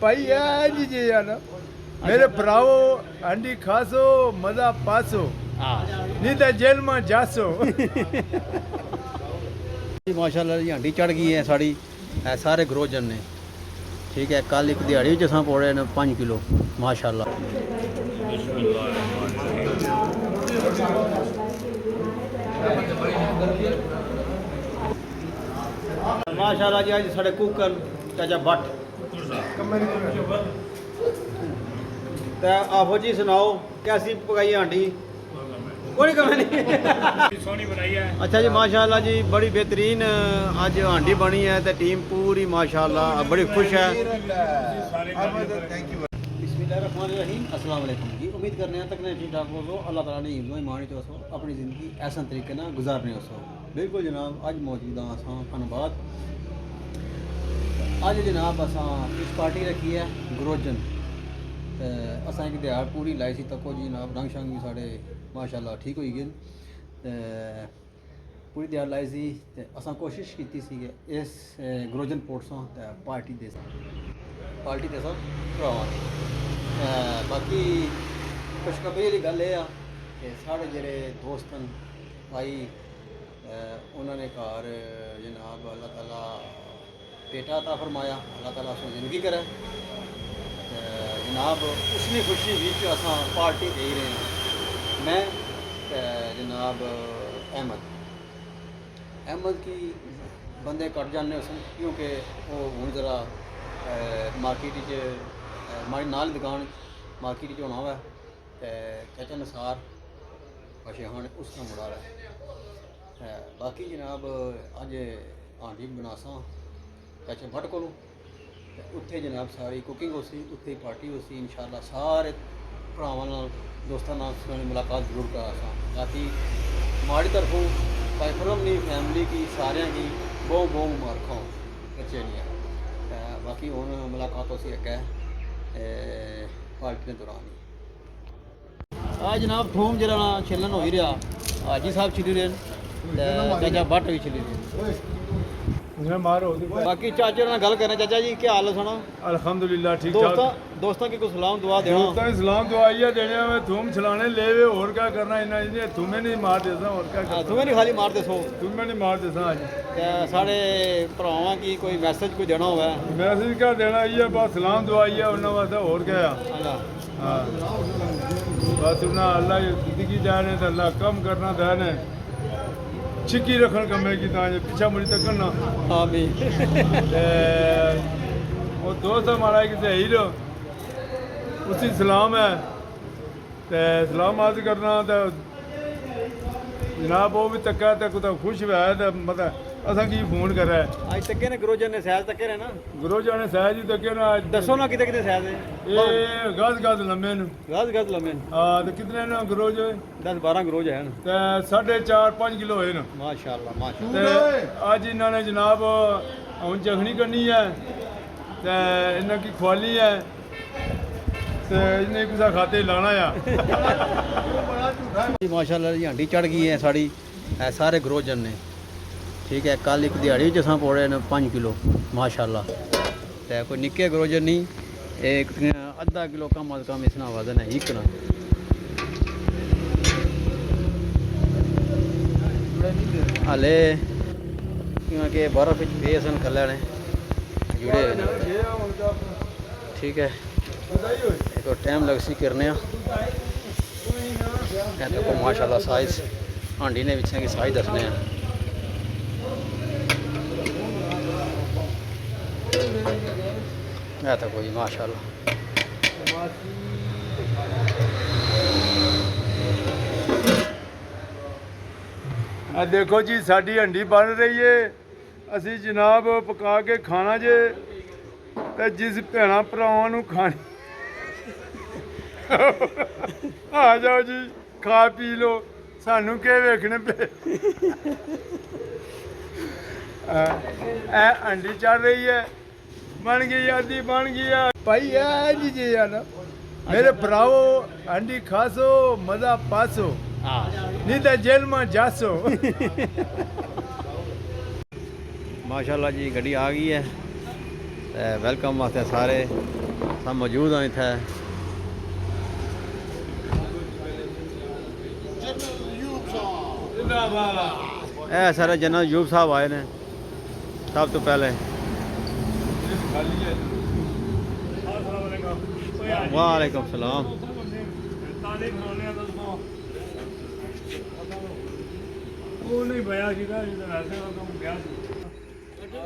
ਭਾਈ ਇਹ ਜੀ ਜੀ ਆ ਨਾ ਮੇਰੇ ਭਰਾਵੋ ਹਾਂਡੀ ਖਾਸੋ ਮਜ਼ਾ ਪਾਸੋ ਨਹੀਂ ਤਾਂ ਜੇਲ੍ਹ ਮਾਂ ਜਾਸੋ। माशाल्लाह जी हांडी चढ़ गई है साड़ी सारे ग्रोजन ने। ठीक है, कल एक दिहाड़ी च असां पौड़े ने 5 किलो माशाल्लाह। माशाल्लाह जी आज साढ़े कुकर चाचा भट्ट तो आफो जी सुनाओ कैसी पकाई हांडी? कोई कमी नहीं सोनी बनाई है। अच्छा जी माशाल्लाह जी बड़ी बेहतरीन आज हांडी बनी है तो टीम पूरी माशाल्लाह बड़ी खुश है। बिस्मिल्लाहिर्रहमानिर्रहीम अस्सलाम वालेकुम जी। उम्मीद करने हैं तक ठीक ठाक हो अल्लाह ताला ने हिम्मत मानी तो अपनी ज़िंदगी ऐसा तरीके ना गुजारने हो बिल्कुल जनाब। अज मौजूद हाँ असां धन्यवाद अज जनाब असां इस पार्टी रखी है ग्रोजन असां एक दिहाड़ पूरी लाई सी तको जी जनाब रंग शंग भी साढ़े माशाल्लाह ठीक होई गए पूरी दिहाड़ लाई सी ते असां कोशिश कीती सी कि इस ग्रोजन पोर्ट्सां ते पार्टी दे सां भरावां बाकी खुशखबरी वाली गल एह् आ कि साढ़े जेह्ड़े दोस्त न भाई उन्होंने घर जनाब अल्लाह ताला बेटा अता फरमाया अल्लाह ताला उसकी ज़िंदगी करे जनाब उसकी खुशी विच असां पार्टी दे रहे हैं। मैं जनाब अहमद की बंदे कट जाने उस क्योंकि वो हूँ जरा मार्केट हमारी नाल दुकान मार्केट होना हुआ तो चाचा नसार पशेहान उसका मुड़ा है। बाकी जनाब अज हांडी बनासा चाचा भट्ट को उत्थे जनाब सारी कुकिंग हो सी उत्थे पार्टी हो सी इंशाल्लाह सारे भरावां नाल दोस्तां नाल मुलाकात जरूर करा। बाकी हमारी तरफों भाई फरम नहीं फैमिली की सारे की बहुत बहुत मुबारक बच्चे नहीं बाकी हुण मुलाकात हो सी अग्गै पार्टी के दौरान ही आ जनाब थोम जरा छिलन हो ही रहा हाजी साहब छिली रहे चाचा भट्ट भी छिली रहे बाकी चाचे नाल गल करना। चाचा जी क्या हाल है सुना? अल्हम्दुलिल्लाह ठीक ठाक। दोस्तों की कुछ सलाम दुआ देना। दोस्तों की सलाम दुआ ये देने में थूम छलाने लेवे और क्या करना इना इने तुम्हें नहीं मार देसा और क्या करना। तुम्हें नहीं खाली मार देसो तुम्हें नहीं मार देसा आज साढ़े भरावां की कोई मैसेज कोई देना होगा? मैसेज क्या देना ये बस सलाम दुआ ये उन्होंने वास्ते और क्या हाँ बस उन्हें अल्लाह जिंदगी जाने तो अल्लाह कम करना देने छिकी रखन कमे की तां पीछा मुड़ी तक ना आमीन। वो दोस्त हमारा एक सही उसी सलाम है तो सलाम अर्ज करना तो जनाब वो भी तक्का तो कुछ खुश हुआ है तो मतलब असा की फोन कर रहा है आज तक ने ग्रोजन ने सहज तक रहे ना ग्रोजन ने सहज ही तक ना दसो ना कितने कितने सहज है ये गज गज लम्बे गज लम्बे हाँ तो कितने ना ग्रोज 10-12 ग्रोज है तो 4.5 किलो है ना माशाल्लाह माशाल्लाह। अज इन्होंने जनाब हूँ जखनी करनी है तो इन्हों की खुआली है तो इन्हें किसा खाते लाना है माशाल्लाह जी हांडी चढ़ गई है साड़ी सारे ग्रोजन ने। ठीक है, कल एक दिहाड़ी च असां पौड़े ने 5 किलो माशाल्लाह तो कोई निक्के ग्रोजन नहीं एक आधा किलो कम अज कम इसना वजन है एक ना। हाले क्योंकि बर्फ पे सन कल ने जुड़े ठीक है एक टाइम लग सी करने देखो माशाल्लाह साइज हांडी ने पिछले की साइज दसने हैं तो कोई माशाल्लाह। देखो जी साड़ी हंडी बन रही है असी जनाब पका के खाना जे ते जिस भैन भरावां नूं खानी आ जाओ जी खा पी लो सानू के वेखने पे हंडी चल रही है बन गई आदि बन गया भाई जी जी है ना मेरे भरावो हंडी खासो मजा पासो नहीं तो जेल में जासो। माशाल्लाह जी गड्डी आ गई है वेलकम वास्ते सारे सब मौजूद हैं इत्थे। ਇਹ ਸਾਰੇ ਜਨਰਲ ਯੂਬ ਸਾਹਿਬ ਆਏ ਨੇ ਸਭ ਤੋਂ ਪਹਿਲੇ। ਵਾਲੇਕੁਮ ਸਲਾਮ।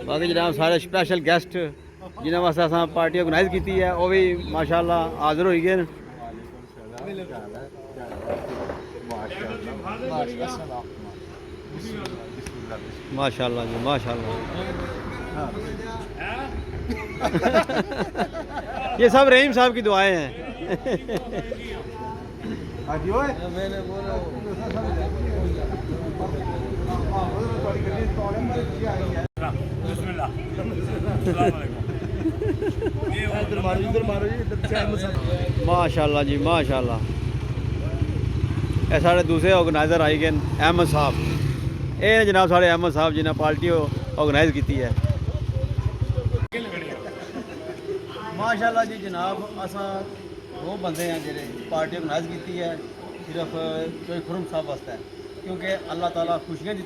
ਬਾਕੀ ਜਨਾਬ ਸਾਰੇ ਸਪੈਸ਼ਲ ਗੈਸਟ ਜਿਨ੍ਹਾਂ ਵਾਸਤੇ ਅਸਾਂ ਪਾਰਟੀ ਆਰਗੇਨਾਈਜ਼ ਕੀਤੀ ਹੈ ਉਹ ਵੀ ਮਾਸ਼ਾਅੱਲਾ ਹਾਜ਼ਰ ਹੋਈ ਗਏ ਨੇ। माशाल्लाह जी माशाल्लाह। ये सब रहीम साहब की दुआएं हैं। माशाल्लाह जी माशाल्लाह। ये साढ़े दूसरे ऑर्गेनाइजर आई गए अहमद साहब। ये जनाब साढ़े अहमद साहब जिन्हें पार्टी ऑर्गेनाइज की है। माशाल्लाह जी जनाब असा वो बंदे हैं जिन्हें पार्टी ऑर्गेनाइज की है सिर्फ कोई खुरम साहब वास्ते है क्योंकि अल्लाह ताला खुशियाँ दी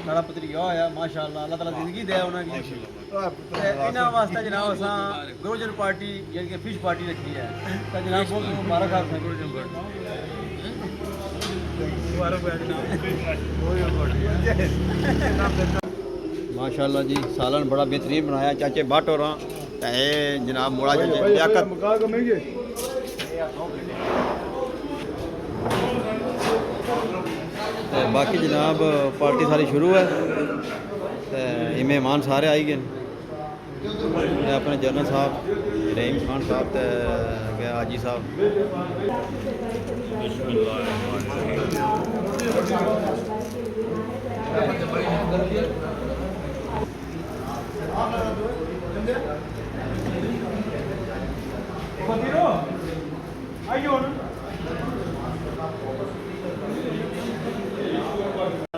सारा भतरीआ होया माशाल्लाह अल्लाह ताला जिंदगी दे उन्होंने इन्होंने वास्ते जनाब असा गुरुजन पार्टी यानी कि फिश पार्टी रखी है तो जनाब बहुत मुबारक हाथ है गुरुजन पार्टी। माशाल्लाह जी सालन बड़ा बेहतरीन बनाया चाचे भट्ट हो रहा जनाब मोड़ा चाचे लियाकत। बाकी जनाब पार्टी सारी शुरू है ये मेहमान सारे आई गए अपने जनरल साहब रहीम खान साहब हाजी साहब।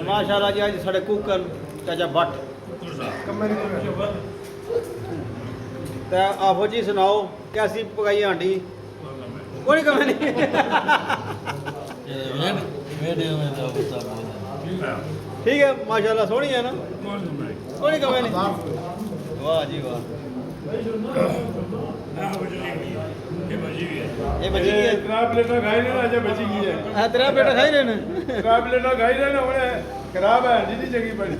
माशाल्लाह जी आज साढ़े कुकर चाचा भट्ट तो आफो जी सुनाओ कैसी पकाई आंटी कोई कमी नहीं। ठीक है माशाल्लाह सोहनी है ना कोई कमी नहीं। वाह जी वाह ये बची गई है। त्रै प्लेटा खाई लेना अजे बची गई है। हां त्रै प्लेटा खाई लेने त्रै प्लेटा खाई लेना हुणे खराब है जी जगी बनी।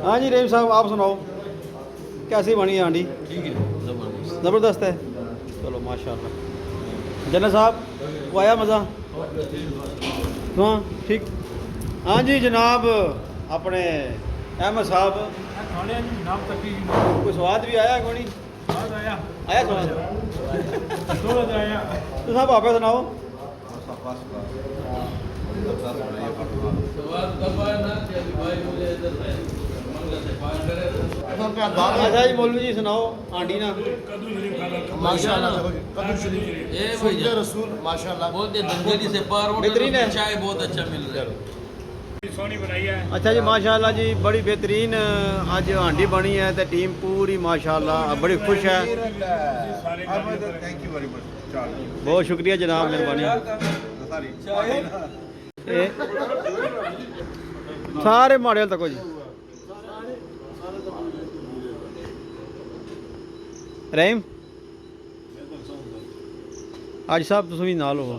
हाँ जी रहीम साहब आप सुनाओ कैसी बनी है आंटी? ठीक है ज़बरदस्त है चलो माशाल्लाह। जनरल साहब वो आया मज़ा? हाँ ठीक। हाँ जी जनाब अपने अहमद साहब कोई स्वाद भी आया कोई नहीं आया स्वाद तो साहब आप सुनाओ। अच्छा जी मौलवी जी सुनाओ आंटी ना माशाल्लाह रसूल माशाल्लाह बहुत दंगली से पार बेहतरीन है। चाय बहुत अच्छा मिल रहा है। अच्छा जी माशाल्लाह जी बड़ी बेहतरीन आज हांडी बनी है तो टीम पूरी माशाल्लाह बड़ी खुश है। बहुत शुक्रिया जनाब मेहरबानी। सारे माड़े तक जी रहीम आज साहब तुम भी नाल हो।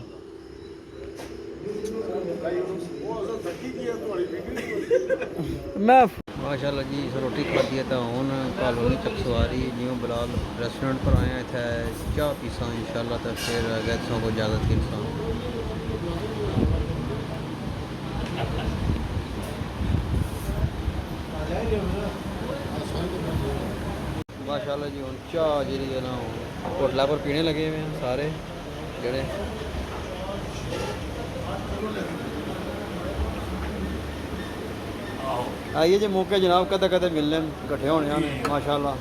मैं माशाल्लाह जी रोटी खाती है तो हूँ कॉलोनी तक सवारी जियों बिलाल रेस्टोरेंट पर आए हैं इतना चाह पीसा इंशाल्लाह तो फिर गैसों को इजाज़त की इंसान माशाल्लाह जी हम चाह जी है ना होटल पर पीने लगे हुए हैं सारे जड़े। आइए जी मौके जनाब कदे कदे मिलने कट्ठे होने हैं माशाल्लाह।